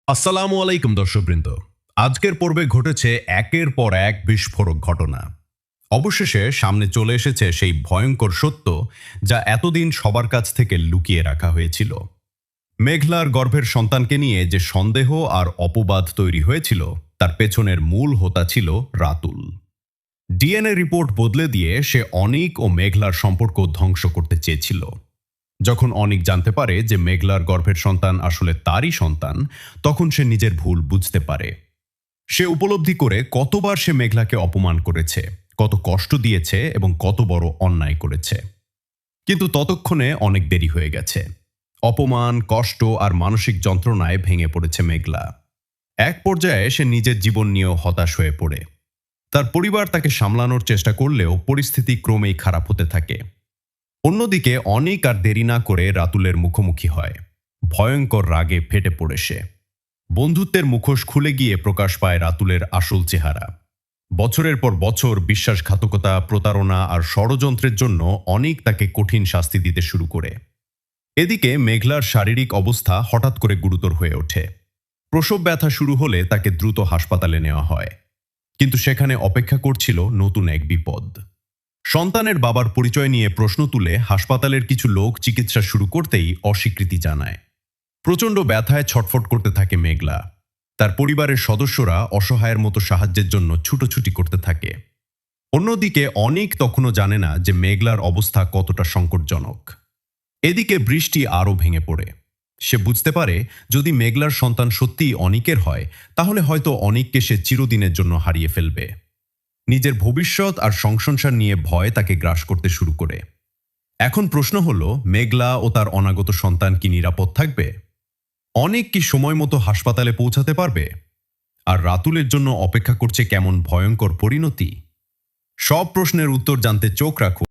আসসালামু আলাইকুম দর্শকবৃন্দ। আজকের পর্বে ঘটেছে একের পর এক বিস্ফোরক ঘটনা। অবশেষে সামনে চলে এসেছে সেই ভয়ঙ্কর সত্য যা এতদিন সবার কাছ থেকে লুকিয়ে রাখা হয়েছিল। মেঘলার গর্ভের সন্তানকে নিয়ে যে সন্দেহ আর অপবাদ তৈরি হয়েছিল তার পেছনের মূল হোতা ছিল রাতুল। ডিএনএ রিপোর্ট বদলে দিয়ে সে অনিক ও মেঘলার সম্পর্ক ধ্বংস করতে চেয়েছিল। যখন অনিক জানতে পারে যে মেঘলার গর্ভের সন্তান আসলে তারই সন্তান, তখন সে নিজের ভুল বুঝতে পারে। সে উপলব্ধি করে কতবার সে মেঘলাকে অপমান করেছে, কত কষ্ট দিয়েছে এবং কত বড় অন্যায় করেছে। কিন্তু ততক্ষণে অনেক দেরি হয়ে গেছে। অপমান, কষ্ট আর মানসিক যন্ত্রণায় ভেঙে পড়েছে মেঘলা। এক পর্যায়ে সে নিজের জীবন নিয়েও হতাশ হয়ে পড়ে। তার পরিবার তাকে সামলানোর চেষ্টা করলেও পরিস্থিতি ক্রমেই খারাপ হতে থাকে। অন্যদিকে অনিক আর দেরি না করে রাতুলের মুখোমুখি হয়। ভয়ঙ্কর রাগে ফেটে পড়ে সে। বন্ধুত্বের মুখোশ খুলে গিয়ে প্রকাশ পায় রাতুলের আসল চেহারা। বছরের পর বছর বিশ্বাসঘাতকতা, প্রতারণা আর ষড়যন্ত্রের জন্য অনিক তাকে কঠিন শাস্তি দিতে শুরু করে। এদিকে মেঘলার শারীরিক অবস্থা হঠাৎ করে গুরুতর হয়ে ওঠে। প্রসব ব্যথা শুরু হলে তাকে দ্রুত হাসপাতালে নেওয়া হয়। কিন্তু সেখানে অপেক্ষা করছিল নতুন এক বিপদ। সন্তানের বাবার পরিচয় নিয়ে প্রশ্ন তুলে হাসপাতালের কিছু লোক চিকিৎসা শুরু করতেই অস্বীকৃতি জানায়। প্রচণ্ড ব্যথায় ছটফট করতে থাকে মেঘলা। তার পরিবারের সদস্যরা অসহায়ের মতো সাহায্যের জন্য ছুটোছুটি করতে থাকে। অন্যদিকে অনিক তখনও জানে না যে মেঘলার অবস্থা কতটা সংকটজনক। এদিকে বৃষ্টি আরও ভেঙে পড়ে। সে বুঝতে পারে যদি মেঘলার সন্তান সত্যিই অনিকের হয়, তাহলে হয়তো অনিককে সে চিরদিনের জন্য হারিয়ে ফেলবে। নিজের ভবিষ্যৎ আর সংসার নিয়ে ভয় তাকে গ্রাস করতে শুরু করে। এখন প্রশ্ন হলো, মেঘলা ও তার অনাগত সন্তান কি নিরাপদ থাকবে? অনেক কি সময় মতো হাসপাতালে পৌঁছাতে পারবে? আর রাতুলের জন্য অপেক্ষা করছে কেমন ভয়ঙ্কর পরিণতি? সব প্রশ্নের উত্তর জানতে চোখ রাখুন